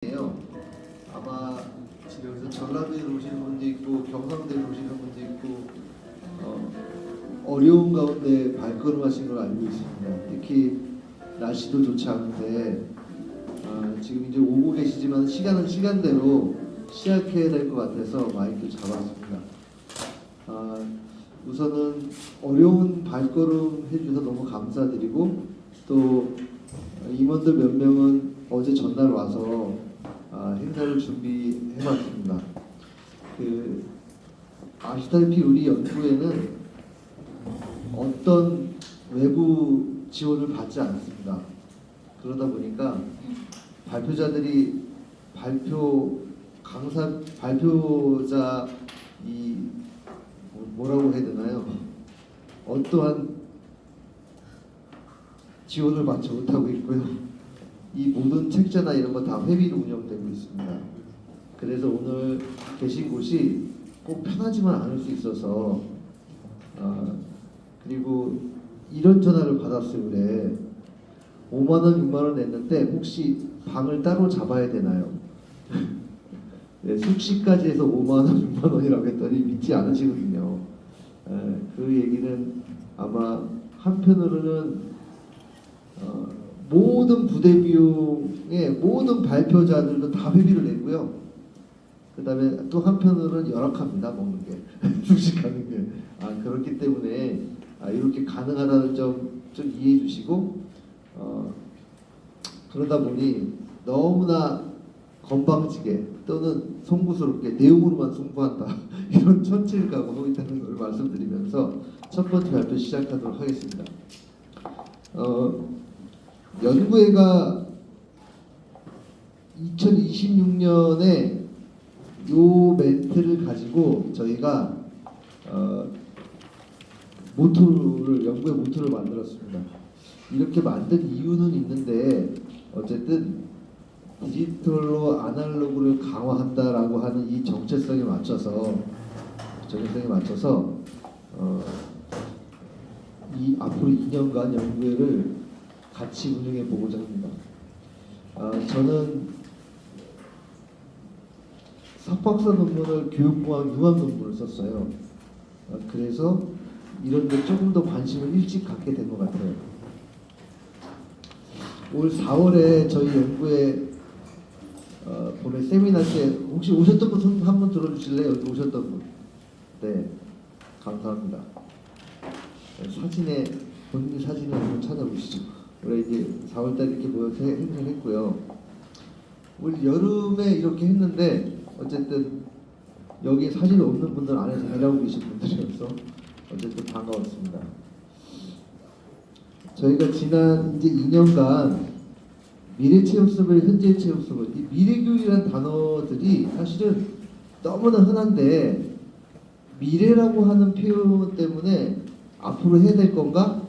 예요. 아마 지금 여기서 전라도에 오시는 분도 있고 경상도에 오시는 분도 있고 어려운 가운데 발걸음하신 걸 알고 있습니다. 특히 날씨도 좋지 않은데 지금 이제 오고 계시지만 시간은 시간대로 시작해야 될 것 같아서 마이크 잡았습니다. 우선은 어려운 발걸음 해주셔서 너무 감사드리고 또 임원들 몇 명은 어제 전날 와서 행사를 준비해봤습니다. 아시다시피 우리 연구에는 어떤 외부 지원을 받지 않습니다. 그러다 보니까 발표자들이 발표자 뭐라고 해야 되나요? 어떠한 지원을 받지 못하고 있고요. 이 모든 책자나 이런 거 다 회비로 운영되고 있습니다. 그래서 오늘 계신 곳이 꼭 편하지만 않을 수 있어서 그리고 이런 전화를 받았어요. 그래 5만 원, 6만 원 냈는데 혹시 방을 따로 잡아야 되나요? 네, 숙식까지 해서 5만 원, 6만 원이라고 했더니 믿지 않으시거든요. 그 얘기는 아마 한편으로는 모든 부대 비용에 모든 발표자들도 다 회비를 내고요. 그 다음에 또 한편으로는 열악합니다. 먹는 게 숙식하는 게 그렇기 때문에 이렇게 가능하다는 점 좀 이해해 주시고 그러다 보니 너무나 건방지게 또는 송구스럽게 내용으로만 승부한다 이런 천칠각오 하고 있다는 걸 말씀드리면서 첫 번째 발표 시작하도록 하겠습니다. 연구회가 2026년에 요 멘트를 가지고 저희가 연구의 모토를 만들었습니다. 이렇게 만든 이유는 있는데 어쨌든 디지털로 아날로그를 강화한다라고 하는 이 정체성에 맞춰서 이 앞으로 2년간 연구회를 같이 운영해 보고자 합니다. 저는 석박사 논문을 교육공학 융합 논문을 썼어요. 그래서 이런 데 조금 더 관심을 일찍 갖게 된 것 같아요. 올 4월에 저희 연구회 봄에 세미나 때 혹시 오셨던 분 손 한번 들어주실래요? 여기 오셨던 분. 네, 감사합니다. 사진에 본인 사진을 한번 찾아보시죠. 우리 이제 4월달 이렇게 모여서 행사를 했고요. 우리 여름에 이렇게 했는데 어쨌든 여기 사진 없는 분들 안에서 일하고 계신 분들이어서 어쨌든 반가웠습니다. 저희가 지난 이제 2년간 미래체육수업, 현재체육수업, 이 미래교육이라는 단어들이 사실은 너무나 흔한데 미래라고 하는 표현 때문에 앞으로 해야 될 건가?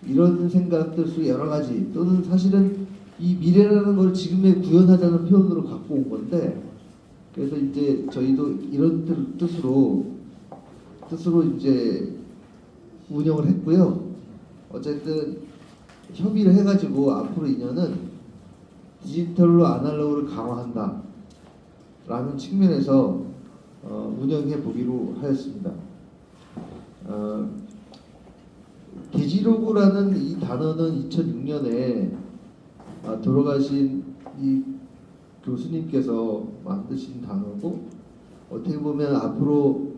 이런 생각들 속에 여러 가지 또는 사실은 이 미래라는 걸 지금에 구현하자는 표현으로 갖고 온 건데 그래서 이제 저희도 이런 뜻으로 이제 운영을 했고요. 어쨌든 협의를 해가지고 앞으로 2년은 디지털로 아날로그를 강화한다 라는 측면에서 운영해 보기로 하였습니다. 디지로그라는 이 단어는 2006년에 돌아가신 이 교수님께서 만드신 단어고 어떻게 보면 앞으로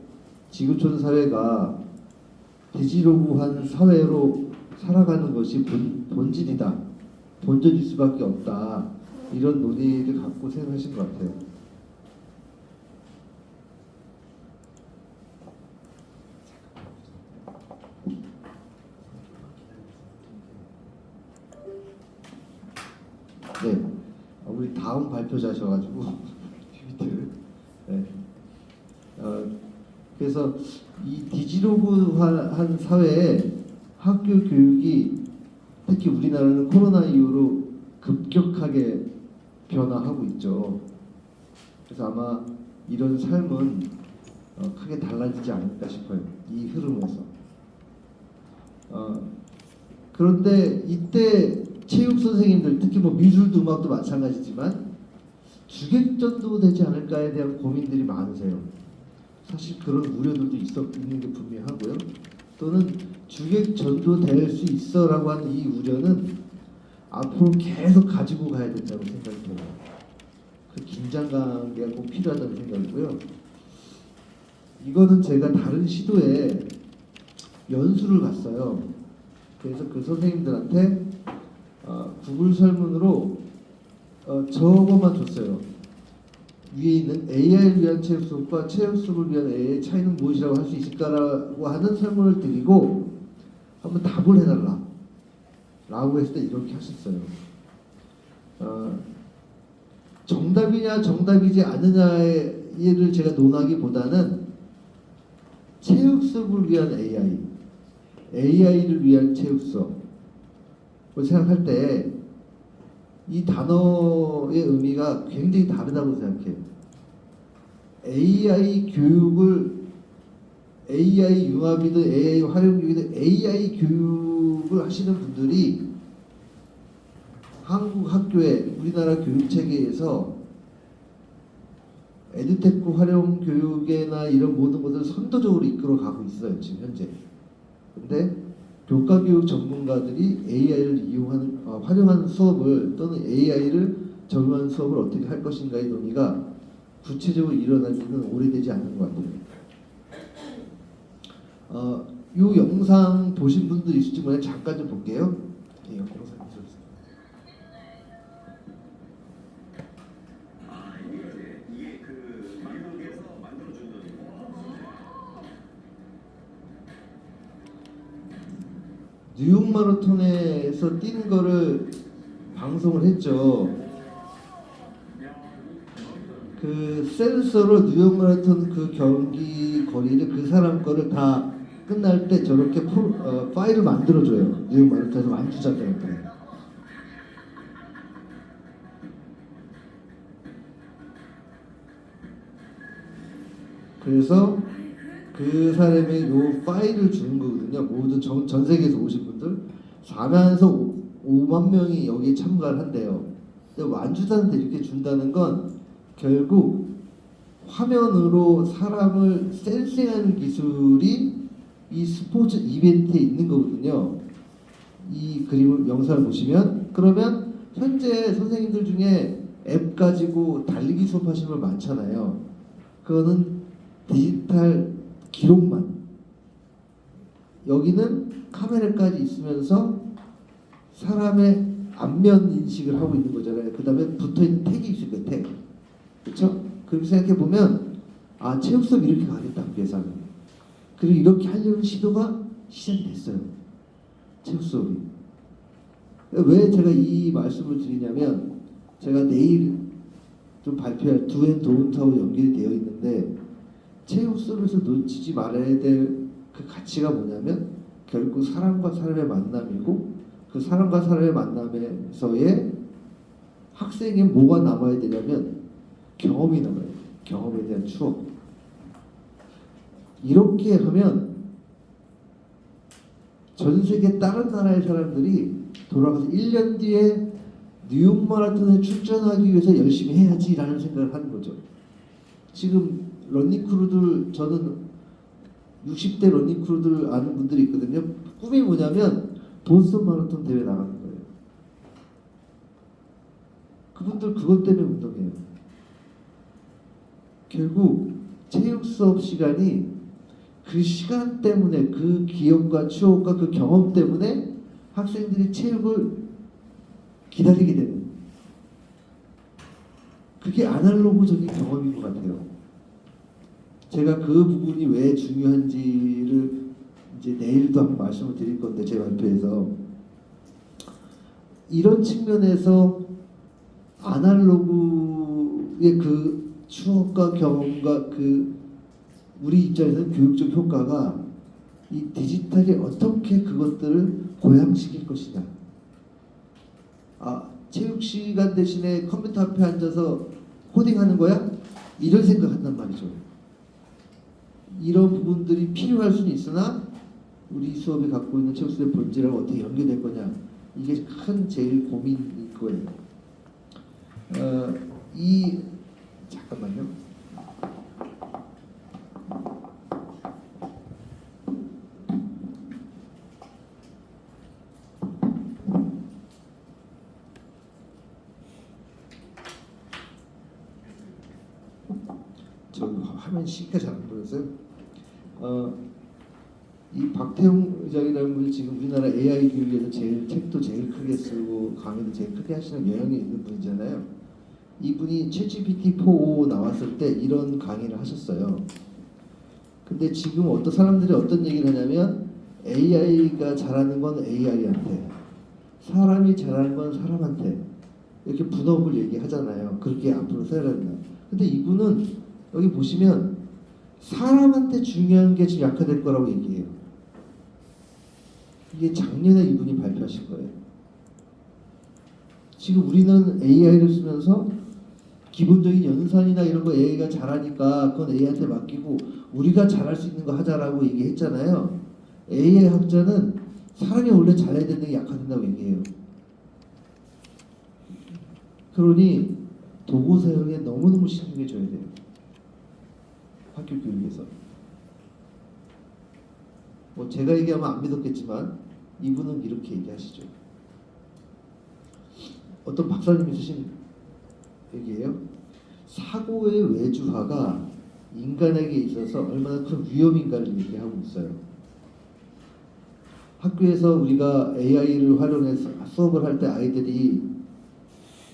지구촌 사회가 디지로그한 사회로 살아가는 것이 본질이다. 본전일 수밖에 없다. 이런 논의를 갖고 생각하신 것 같아요. 네, 우리 다음 발표자셔가지고 네. 그래서 이 디지로그한 사회에 학교 교육이 특히 우리나라는 코로나 이후로 급격하게 변화하고 있죠. 그래서 아마 이런 삶은 크게 달라지지 않을까 싶어요. 이 흐름에서. 그런데 이때 체육 선생님들 특히 뭐 미술도 음악도 마찬가지지만 주객전도 되지 않을까에 대한 고민들이 많으세요. 사실 그런 우려들도 있는 게 분명하고요. 또는 주객전도 될 수 있어라고 하는 이 우려는 앞으로 계속 가지고 가야 된다고 생각이 들어요. 그 긴장감이 꼭 필요하다는 생각이고요. 이거는 제가 다른 시도에 연수를 갔어요. 그래서 그 선생님들한테 구글 설문으로 저거만 줬어요. 위에 있는 AI를 위한 체육 수업과 체육 수업을 위한 AI의 차이는 무엇이라고 할 수 있을까라고 하는 설문을 드리고 한번 답을 해달라 라고 했을 때 이렇게 하셨어요. 정답이냐 정답이지 않느냐를 제가 논하기보다는 체육 수업을 위한 AI, AI를 위한 체육 수업을 생각할 때 이 단어의 의미가 굉장히 다르다고 생각해요. AI 교육을 AI 융합이든 AI 활용 교육이든 AI 교육을 하시는 분들이 한국 학교에 우리나라 교육 체계에서 에듀테크 활용 교육이나 이런 모든 것을 선도적으로 이끌어 가고 있어요, 지금 현재. 근데 교과 교육 전문가들이 AI를 활용하는 수업을 또는 AI를 적용하는 수업을 어떻게 할 것인가의 논의가 구체적으로 일어나기는 오래되지 않은 것 같아요. 이 영상 보신 분들 있을지 몰라요. 잠깐 좀 볼게요. 예, 영상 보셨어요. 뉴욕 마라톤에서 뛴 거를 방송을 했죠. 그 센서로 뉴욕 마라톤 그 경기 거리를 그 사람 거를 다 끝날 때 저렇게 파일을 만들어줘요. 뉴욕 마라톤에서 완주자들한테. 그래서 그 사람이 요 파일을 주는 거거든요. 모든 전 세계에서 오신 분들 4만에서 5만 명이 여기에 참가를 한대요. 근데 완주자한테 이렇게 준다는 건 결국 화면으로 사람을 센싱하는 기술이 이 스포츠 이벤트에 있는 거거든요. 이 그림을 영상을 보시면 그러면 현재 선생님들 중에 앱 가지고 달리기 수업하시는 분 많잖아요. 그거는 디지털 기록만. 여기는 카메라까지 있으면서 사람의 안면 인식을 하고 있는 거잖아요. 그 다음에 붙어있는 택이 있을 거예요. 택. 그렇죠? 그렇게 생각해 보면 체육 수업이 이렇게 가겠다. 학교에서는. 그리고 이렇게 하려는 시도가 시작이 됐어요. 체육 수업이. 왜 제가 이 말씀을 드리냐면 제가 내일 좀 발표할 두앤 도운타워 연결이 되어 있는데 체육 수업에서 놓치지 말아야 될 그 가치가 뭐냐면 결국 사람과 사람의 만남이고 그 사람과 사람의 만남에서의 학생에 뭐가 남아야 되냐면 경험이 남아야 돼요. 경험에 대한 추억. 이렇게 하면 전 세계 다른 나라의 사람들이 돌아가서 1년 뒤에 뉴욕 마라톤에 출전하기 위해서 열심히 해야지라는 생각을 하는 거죠. 지금 러닝크루들 저는 60대 러닝크루들 아는 분들이 있거든요. 꿈이 뭐냐면 보스턴 마라톤 대회 나가는 거예요. 그분들 그것 때문에 운동해요. 결국 체육 수업 시간이 그 시간 때문에 그 기억과 추억과 그 경험 때문에 학생들이 체육을 기다리게 되는 그게 아날로그적인 경험인 것 같아요. 제가 그 부분이 왜 중요한지를 이제 내일도 한번 말씀을 드릴 건데 제 발표에서 이런 측면에서 아날로그의 그 추억과 경험과 그 우리 입장에서는 교육적 효과가 이 디지털이 어떻게 그것들을 고양시킬 것이냐. 체육 시간 대신에 컴퓨터 앞에 앉아서 코딩하는 거야? 이런 생각한단 말이죠. 이런 부분들이 필요할 수는 있으나 우리 수업이 갖고 있는 체육 수업의 본질하고 어떻게 연결될 거냐. 이게 큰 제일 고민일 거예요. 이 잠깐만요. 저 화면 시기가 잘 안 보여서요. 이 박태웅 의장이라는 분이 지금 우리나라 AI 교육에서 책도 제일 크게 쓰고 강의도 제일 크게 하시는 영향이 있는 분이잖아요. 이분이 챗GPT-4 나왔을 때 이런 강의를 하셨어요. 근데 지금 어떤 사람들이 어떤 얘기를 하냐면 AI가 잘하는 건 AI한테, 사람이 잘하는 건 사람한테 이렇게 분업을 얘기하잖아요. 그렇게 앞으로 써야 된다. 근데 이분은 여기 보시면 사람한테 중요한 게 지금 약화될 거라고 얘기해요. 이게 작년에 이분이 발표하신 거예요. 지금 우리는 AI를 쓰면서 기본적인 연산이나 이런 거 AI가 잘하니까 그건 AI한테 맡기고 우리가 잘할 수 있는 거 하자라고 얘기했잖아요. AI 학자는 사람이 원래 잘해야 되는 게 약화된다고 얘기해요. 그러니 도구 사용에 너무너무 신경을 줘야 돼요. 학교 교육에서. 뭐 제가 얘기하면 안 믿었겠지만 이분은 이렇게 얘기하시죠. 어떤 박사님이 쓰신 얘기예요. 사고의 외주화가 인간에게 있어서 얼마나 큰 위험인가를 얘기하고 있어요. 학교에서 우리가 AI를 활용해서 수업을 할 때 아이들이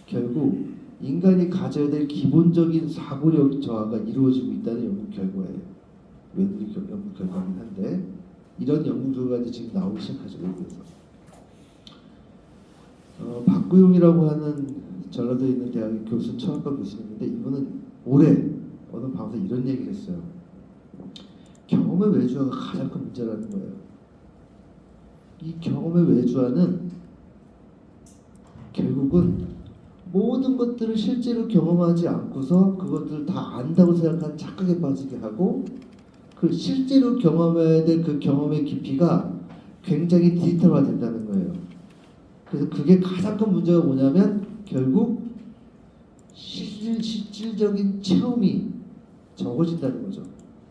결국 인간이 가져야 될 기본적인 사고력 저하가 이루어지고 있다는 연구 결과예요. 외국의 연구 결과긴 한데 이런 연구 결과가 지금 나오기 시작하죠. 외국에서. 박구용이라고 하는 전라도에 있는 대학의 교수, 철학과 교수님인데 이분은 올해 어느 방송에서 이런 얘기를 했어요. 경험의 외주화가 가장 큰 문제라는 거예요. 이 경험의 외주화는 결국은 모든 것들을 실제로 경험하지 않고서 그것들을 다 안다고 생각하는 착각에 빠지게 하고 그 실제로 경험해야 될 그 경험의 깊이가 굉장히 디지털화된다는 거예요. 그래서 그게 가장 큰 문제가 뭐냐면 결국 실질적인 체험이 적어진다는 거죠.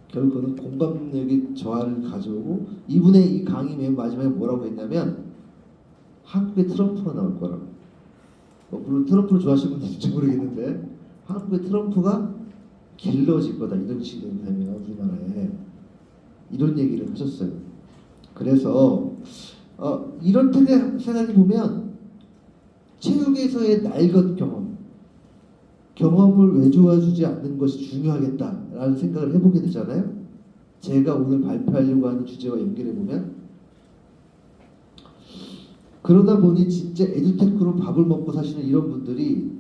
결국 그는 공감력의 저하를 가져오고 이분의 이 강의 맨 마지막에 뭐라고 했냐면 한국의 트럼프가 나올 거라고. 물론 트럼프를 좋아하시는 분들인지 모르겠는데 한국의 트럼프가 길러질 거다 이런 식으로 되면 우리나라에 이런 얘기를 하셨어요. 그래서 이런 생각해 보면 체육에서의 날것 경험을 외주화 주지 않는 것이 중요하겠다라는 생각을 해보게 되잖아요. 제가 오늘 발표하려고 하는 주제와 연결해 보면 그러다 보니 진짜 에듀테크로 밥을 먹고 사시는 이런 분들이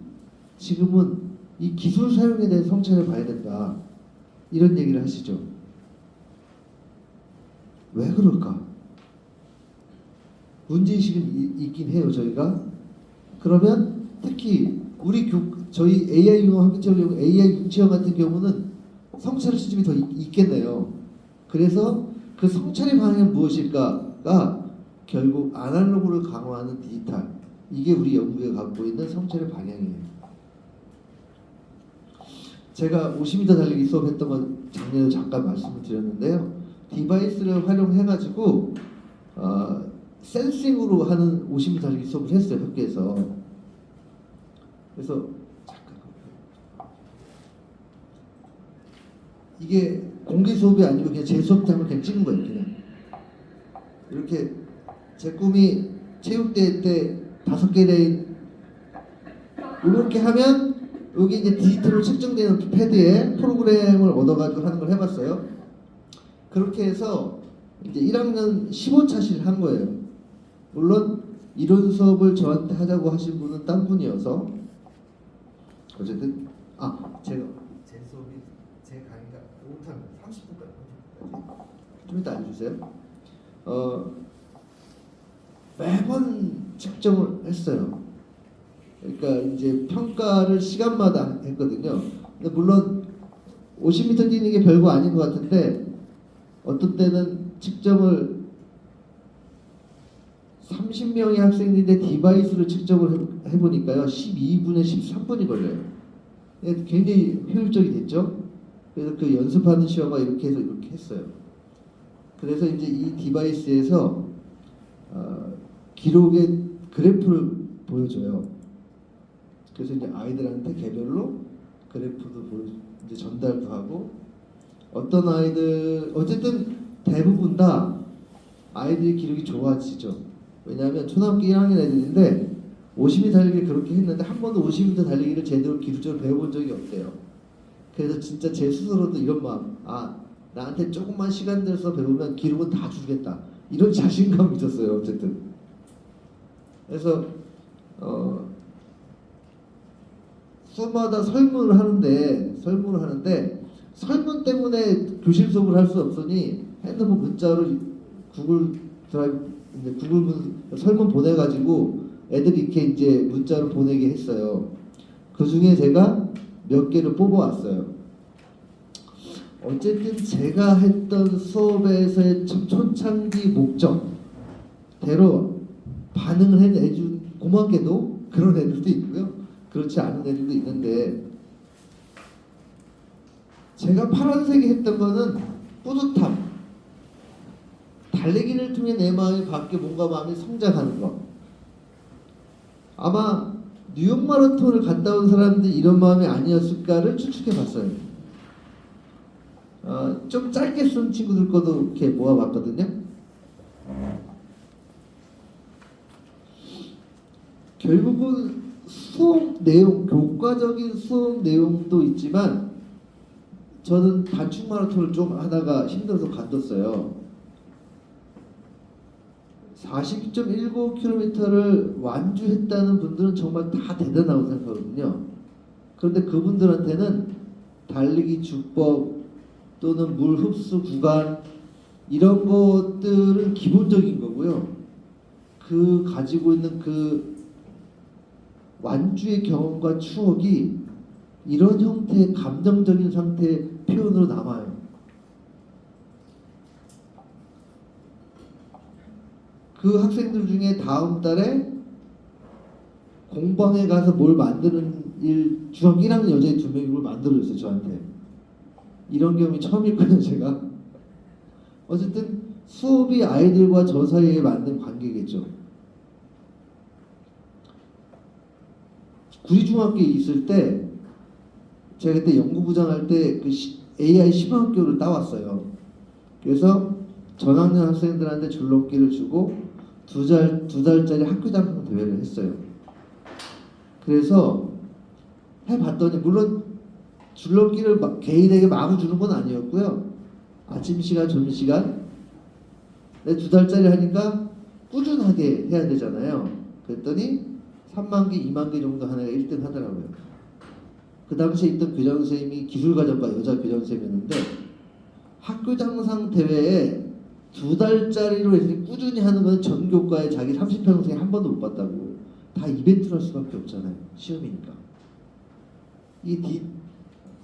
지금은 이 기술 사용에 대한 성찰을 봐야 된다 이런 얘기를 하시죠. 왜 그럴까? 문제의식은 있긴 해요 저희가. 그러면 특히 저희 AI 융합 학교체험 AI 융체험 같은 경우는 성찰의 수준이 더 있겠네요. 그래서 그 성찰의 방향은 무엇일까가 결국 아날로그를 강화하는 디지털, 이게 우리 연구에 갖고 있는 성찰의 방향이에요. 제가 50m 달리기 수업했던 건 작년에 잠깐 말씀을 드렸는데요. 디바이스를 활용해가지고 센싱으로 하는 50m 달리기 수업을 했어요 학교에서. 그래서 잠깐 이게 공개 수업이 아니고 그냥 제 수업 때 한번 그냥 찍은 거예요. 그냥 이렇게 제 꿈이 체육대회 때 5개 레인 이렇게 하면 여기 이제 디지털로 측정되는 패드에 프로그램을 얻어가지고 하는 걸 해봤어요. 그렇게 해서 이제 1학년 15차시를 한 거예요. 물론 이런 수업을 저한테 하자고 하신 분은 딴 분이어서 어쨌든 제가 제 수업이 제 강의가 오후부터 30분까지 좀 이따 알려주세요. 매번 측정을 했어요. 그러니까 이제 평가를 시간마다 했거든요. 근데 물론 50m 뛰는 게 별거 아닌 것 같은데 어떤 때는 측정을 30명의 학생들인데 디바이스로 측정을 해보니까요 12분에 13분이 걸려요. 굉장히 효율적이 됐죠. 그래서 그 연습하는 시험과 이렇게 해서 이렇게 했어요. 그래서 이제 이 디바이스에서 기록의 그래프를 보여줘요. 그래서 이제 아이들한테 개별로 그래프도 이제 전달도 하고, 어떤 아이들 어쨌든 대부분 다 아이들의 기록이 좋아지죠. 왜냐하면 초등학교 1학년 애들인데 50m 달리기를 그렇게 했는데 한 번도 50m 달리기를 제대로 기술적으로 배워본 적이 없대요. 그래서 진짜 제 스스로도 이런 마음, 나한테 조금만 시간 들여서 배우면 기록은 다 주겠다, 이런 자신감이 있었어요. 어쨌든 그래서 수업마다 설문을 하는데 설문 때문에 교실 수업을 할 수 없으니 핸드폰 문자로 구글 드라이브, 이제 설문 보내가지고 애들이 이렇게 이제 문자로 보내게 했어요. 그 중에 제가 몇 개를 뽑아왔어요. 어쨌든 제가 했던 수업에서의 초창기 목적대로 반응을 해준, 고맙게도 그런 애들도 있고요, 그렇지 않은 애들도 있는데, 제가 파란색이 했던 거는 뿌듯함, 달리기를 통해 내 마음이 바뀌어 뭔가 마음이 성장하는 거. 아마 뉴욕 마라톤을 갔다 온 사람들이 이런 마음이 아니었을까를 추측해 봤어요. 좀 짧게 쓴 친구들 것도 이렇게 모아봤거든요. 결국은 수업 내용, 교과적인 수업 내용도 있지만 저는 단축 마라톤을 좀 하다가 힘들어서 관뒀어요. 40.19km를 완주했다는 분들은 정말 다 대단하다고 생각하거든요. 그런데 그분들한테는 달리기 주법 또는 물 흡수 구간 이런 것들은 기본적인 거고요. 그 가지고 있는 그 완주의 경험과 추억이 이런 형태의 감정적인 상태의 표현으로 남아요. 그 학생들 중에 다음 달에 공방에 가서 뭘 만드는 일, 중학교 1학년 여자애 2명이 뭘 만들어줬어요, 저한테. 이런 경험이 처음일 거예요, 제가. 어쨌든 수업이 아이들과 저 사이에 만든 관계겠죠. 구리중학교에 있을 때 제가 그때 연구부장 할 때 그 AI 심화학교를 따왔어요. 그래서 전학년 학생들한테 줄넘기를 주고 두 달짜리 학교 장성 대회를 했어요. 그래서 해봤더니, 물론 줄넘기를 개인에게 마구 주는 건 아니었고요. 아침 시간, 점심 시간, 2달짜리 하니까 꾸준하게 해야 되잖아요. 그랬더니 3만 개, 2만 개 정도 하는 애가 1등 하더라고요. 그 당시에 있던 교장 선생님이 기술과정과 여자 교장 선생님이었는데, 학교 장상 대회에 2달짜리로 해서 꾸준히 하는 건 전교과에 자기 30평생에 한 번도 못 봤다고. 다 이벤트를 할 수밖에 없잖아요, 시험이니까. 이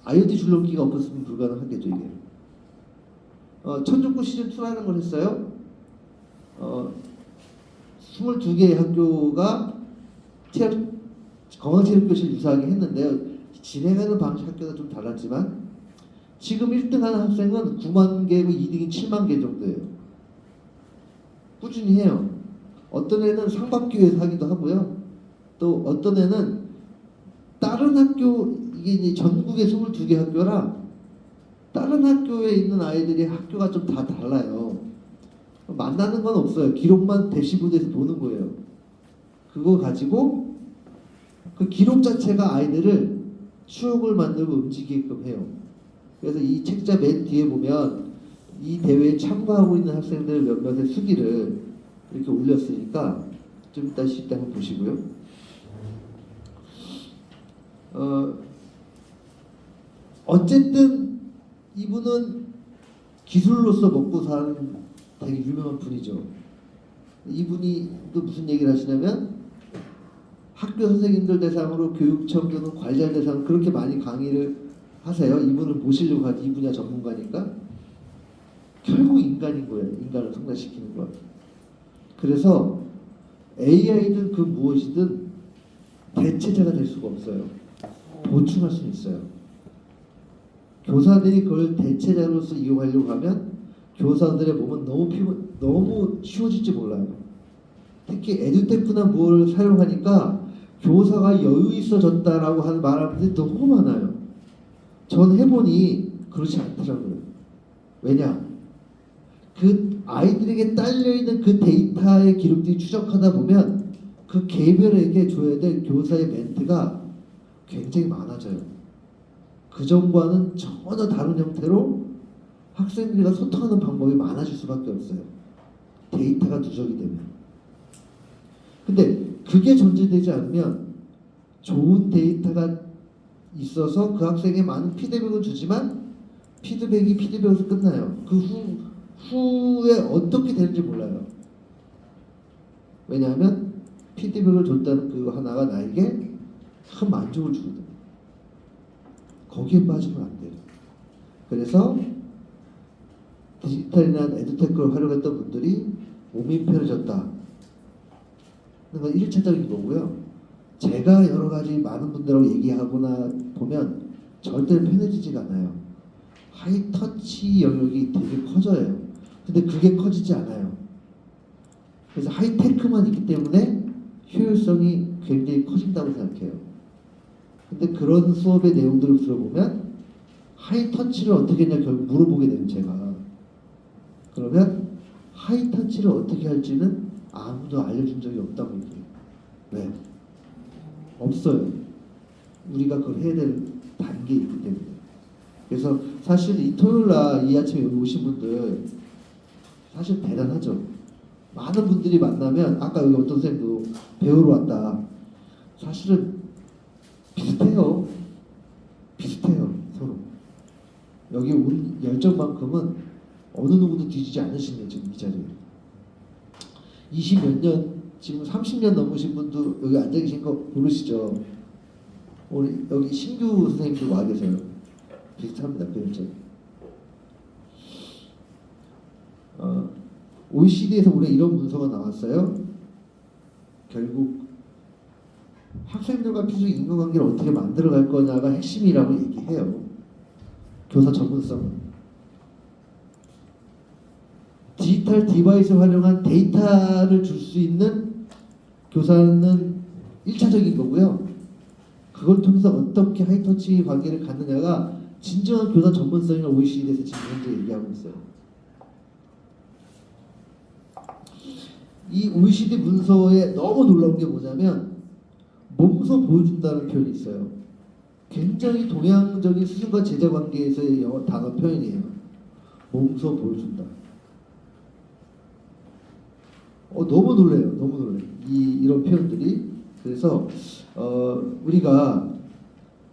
IoT 줄넘기가 없었으면 불가능하겠죠, 이게. 천족구 시즌2라는 걸 했어요. 22개의 학교가 건강체육교실 유사하게 했는데요. 진행하는 방식 학교가 좀 달랐지만 지금 1등 하는 학생은 9만 개고 2등이 7만 개 정도예요. 꾸준히 해요. 어떤 애는 상박교에서 하기도 하고요. 또 어떤 애는 다른 학교, 이게 이제 전국에 22개 학교라 다른 학교에 있는 아이들이 학교가 좀 다 달라요. 만나는 건 없어요. 기록만 대시보드에서 보는 거예요. 그거 가지고 그 기록 자체가 아이들을 추억을 만들고 움직이게끔 해요. 그래서 이 책자 맨 뒤에 보면 이 대회에 참가하고 있는 학생들 몇몇의 수기를 이렇게 올렸으니까 좀 이따 쉴 때 한번 보시고요. 어쨌든 이분은 기술로서 먹고 사는 되게 유명한 분이죠. 이분이 또 무슨 얘기를 하시냐면, 학교 선생님들 대상으로 교육청 또는 관리자 대상으로 그렇게 많이 강의를 하세요. 이분을 모시려고 하지, 이 분야 전문가니까. 결국 인간인 거예요. 인간을 성장시키는 것. 그래서 AI든 그 무엇이든 대체자가 될 수가 없어요. 보충할 수 있어요. 교사들이 그걸 대체자로서 이용하려고 하면 교사들의 몸은 너무 쉬워질지 몰라요. 특히 에듀테크나 뭘 사용하니까 교사가 여유 있어졌다라고 하는 말하는 분들이 너무 많아요. 전 해보니 그렇지 않더라고요. 왜냐? 그 아이들에게 딸려있는 그 데이터의 기록들이 추적하다 보면 그 개별에게 줘야 될 교사의 멘트가 굉장히 많아져요. 그전과는 전혀 다른 형태로 학생들과 소통하는 방법이 많아질 수밖에 없어요. 데이터가 누적이 되면. 근데 그게 존재되지 않으면 좋은 데이터가 있어서 그 학생에 많은 피드백을 주지만 피드백에서 끝나요. 그 후에 어떻게 되는지 몰라요. 왜냐하면 피드백을 줬다는 그 하나가 나에게 큰 만족을 주거든요. 거기에 빠지면 안 돼요. 그래서 디지털이나 에듀테크를 활용했던 분들이 몸이 편해졌다. 건 1차적인 거고요. 제가 여러 가지 많은 분들하고 얘기하거나 보면 절대로 편해지지가 않아요. 하이터치 영역이 되게 커져요. 근데 그게 커지지 않아요. 그래서 하이테크만 있기 때문에 효율성이 굉장히 커진다고 생각해요. 근데 그런 수업의 내용들을 들어보면 하이터치를 어떻게 했냐 결국 물어보게 돼요. 제가. 그러면 하이터치를 어떻게 할지는 아무도 알려준 적이 없다고 얘기해요. 왜? 없어요. 우리가 그걸 해야 될 단계에 있기 때문에. 그래서 사실 이 토요일날 이 아침에 여기 오신 분들 사실 대단하죠. 많은 분들이 만나면 아까 여기 어떤 선생님도 배우러 왔다. 사실은 비슷해요. 서로. 여기 온 열정만큼은 어느 누구도 뒤지지 않으시네요. 지금 이 자리에. 20몇 년, 지금 30년 넘으신 분도 여기 앉아 계신 거 모르시죠? 우리 여기 신규 선생님들 와 계세요. 비슷합니다. 배우죠. OECD에서 올해 이런 문서가 나왔어요. 결국 학생들과 필수 인간관계를 어떻게 만들어갈 거냐가 핵심이라고 얘기해요. 교사 전문성은. 디지털 디바이스를 활용한 데이터를 줄 수 있는 교사는 1차적인 거고요. 그걸 통해서 어떻게 하이터치 관계를 갖느냐가 진정한 교사 전문성이라고 OECD에서 지금 현재 얘기하고 있어요. 이 OECD 문서에 너무 놀라운 게 뭐냐면 몸소 보여준다는 표현이 있어요. 굉장히 동양적인 스승과 제자 관계에서의 영어 단어 표현이에요. 몸소 보여준다. 너무 놀래요. 너무 놀래요. 이런 표현들이. 그래서 우리가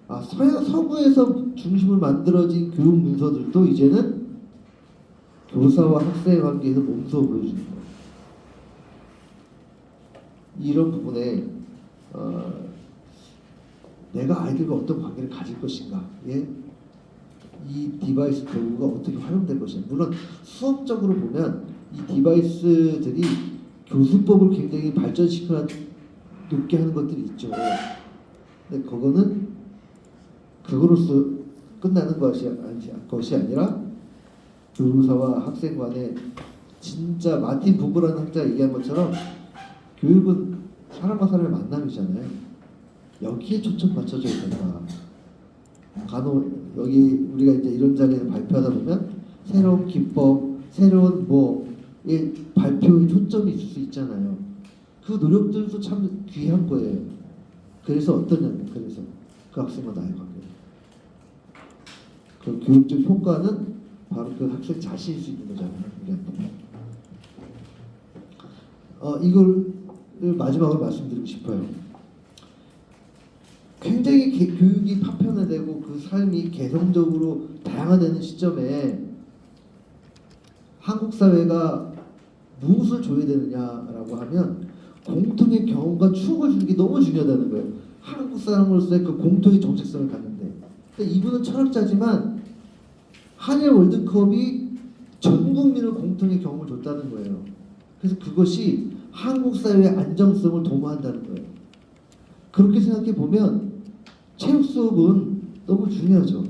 서구에서 중심을 만들어진 교육 문서들도 이제는 교사와 학생의 관계에서 몸소 보여주는 거예요. 이런 부분에 내가 아이들과 어떤 관계를 가질 것인가, 예? 이 디바이스 도구가 어떻게 활용될 것인가. 물론 수업적으로 보면 이 디바이스들이 교수법을 굉장히 발전시켜 높게 하는 것들이 있죠. 근데 그거로서 끝나는 것이 아니라 교사와 학생 간에 진짜 마틴 부브라는 학자가 얘기한 것처럼 교육은 사람과 사람의 만남이잖아요. 여기에 초점 맞춰줘야 된다. 간혹 여기 우리가 이제 이런 자리에서 발표하다 보면 새로운 기법, 새로운 발표의 초점이 있을 수 있잖아요. 그 노력들도 참 귀한 거예요. 그래서 어떠냐면 그래서 그 학생과 나의 관계. 그 교육적 효과는 바로 그 학생 자신일 수 있는 거잖아요. 우리한테. 이걸 마지막으로 말씀드리고 싶어요. 굉장히 교육이 파편화되고 그 삶이 개성적으로 다양화되는 시점에 한국 사회가 무엇을 줘야 되느냐라고 하면 공통의 경험과 추억을 주는 게 너무 중요하다는 거예요. 한국 사람으로서의 그 공통의 정체성을 갖는데. 이분은 철학자지만 한일 월드컵이 전 국민을 공통의 경험을 줬다는 거예요. 그래서 그것이 한국 사회의 안정성을 도모한다는 거예요. 그렇게 생각해 보면 체육 수업은 너무 중요하죠.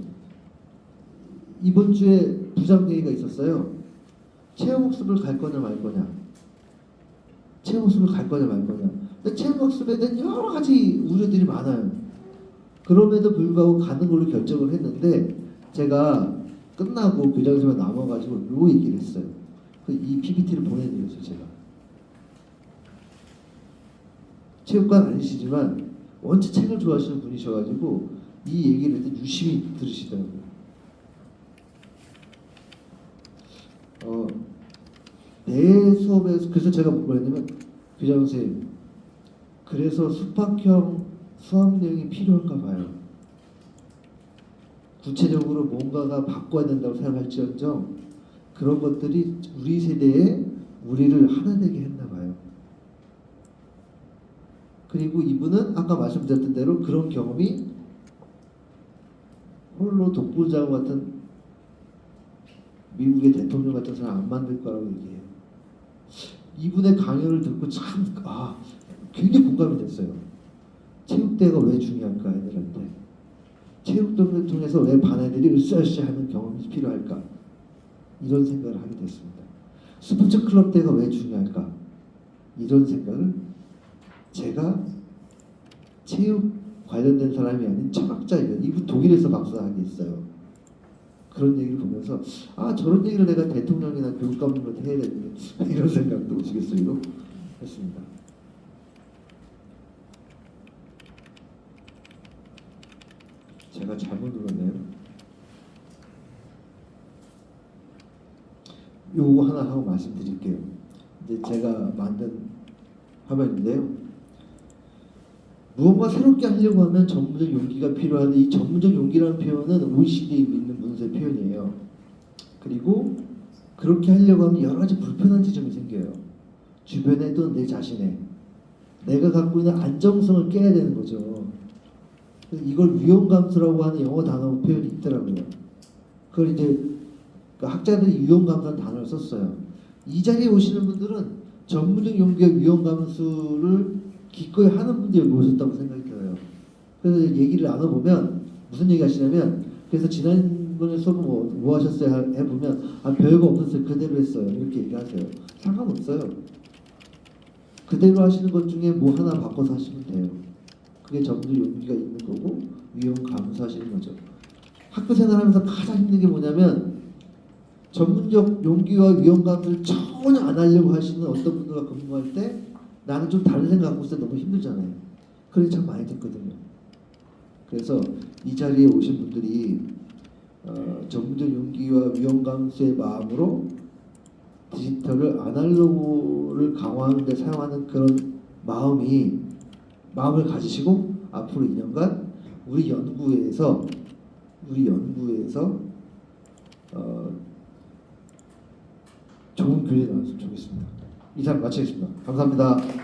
이번 주에 부장회의가 있었어요. 체육학습을 갈 거냐 말 거냐. 체육학습을 갈 거냐 말 거냐. 근데 체육학습에 대한 여러 가지 우려들이 많아요. 그럼에도 불구하고 가는 걸로 결정을 했는데 제가 끝나고 교장선생님과 남아가지고 요 얘기를 했어요. 이 PPT를 보내드렸어요. 제가. 체육관 아니시지만 원체 책을 좋아하시는 분이셔가지고 이 얘기를 일단 유심히 들으시더라고요. 내 수업에서 그래서 제가 뭐라 했냐면 교장 선생님 그래서 수학형 수학 내용이 필요한가 봐요. 구체적으로 뭔가가 바꿔야 된다고 생각할지언정 그런 것들이 우리 세대에 우리를 하나 되게 했나 봐요. 그리고 이분은 아까 말씀드렸던 대로 그런 경험이 홀로 독불장 같은 미국의 대통령 같은 사람 안 만들 거라고 얘기해요. 이분의 강연을 듣고 참 굉장히 공감이 됐어요. 체육대회가 왜 중요할까 애들한테. 체육대회를 통해서 왜 반 애들이 으쌰으쌰 하는 경험이 필요할까. 이런 생각을 하게 됐습니다. 스포츠 클럽 대회가 왜 중요할까. 이런 생각을 제가 체육 관련된 사람이 아닌 철학자예요. 이분 독일에서 박사학위 했어요. 그런 얘기를 보면서 저런 얘기를 내가 대통령이나 교육감님한테 해야 되는데 이런 생각도 우스갯소리로 했습니다. 제가 잘못 눌렀네요. 요거 하나 하고 말씀드릴게요. 이제 제가 만든 화면인데요. 무언가 새롭게 하려고 하면 전문적 용기가 필요한데 이 전문적 용기라는 표현은 OECD에 있는 문서의 표현이에요. 그리고 그렇게 하려고 하면 여러 가지 불편한 지점이 생겨요. 주변에 또 내 자신에 내가 갖고 있는 안정성을 깨야 되는 거죠. 이걸 위험감수라고 하는 영어 단어 표현이 있더라고요. 그걸 이제 학자들이 위험감수라는 단어를 썼어요. 이 자리에 오시는 분들은 전문적 용기와 위험감수를 기꺼이 하는 분들이 오셨다고 생각이 들어요. 그래서 얘기를 나눠보면 무슨 얘기 하시냐면 그래서 지난번에 수업 뭐 하셨어요? 해보면 별거 없었어요. 그대로 했어요. 이렇게 얘기하세요. 상관없어요. 그대로 하시는 것 중에 뭐 하나 바꿔서 하시면 돼요. 그게 전문적 용기가 있는 거고 위험 감수하시는 거죠. 학교 생활하면서 가장 힘든 게 뭐냐면 전문적 용기와 위험 감수를 전혀 안 하려고 하시는 어떤 분들과 근무할 때 나는 좀 다른 생각 갖고 있을 때 너무 힘들잖아요. 그래서 참 많이 듣거든요. 그래서 이 자리에 오신 분들이 전문적 용기와 위험 감수의 마음으로 디지털을 아날로그를 강화하는 데 사용하는 그런 마음을 가지시고 앞으로 2년간 우리 연구회에서 좋은 교재 나왔으면 좋겠습니다. 이상 마치겠습니다. 감사합니다.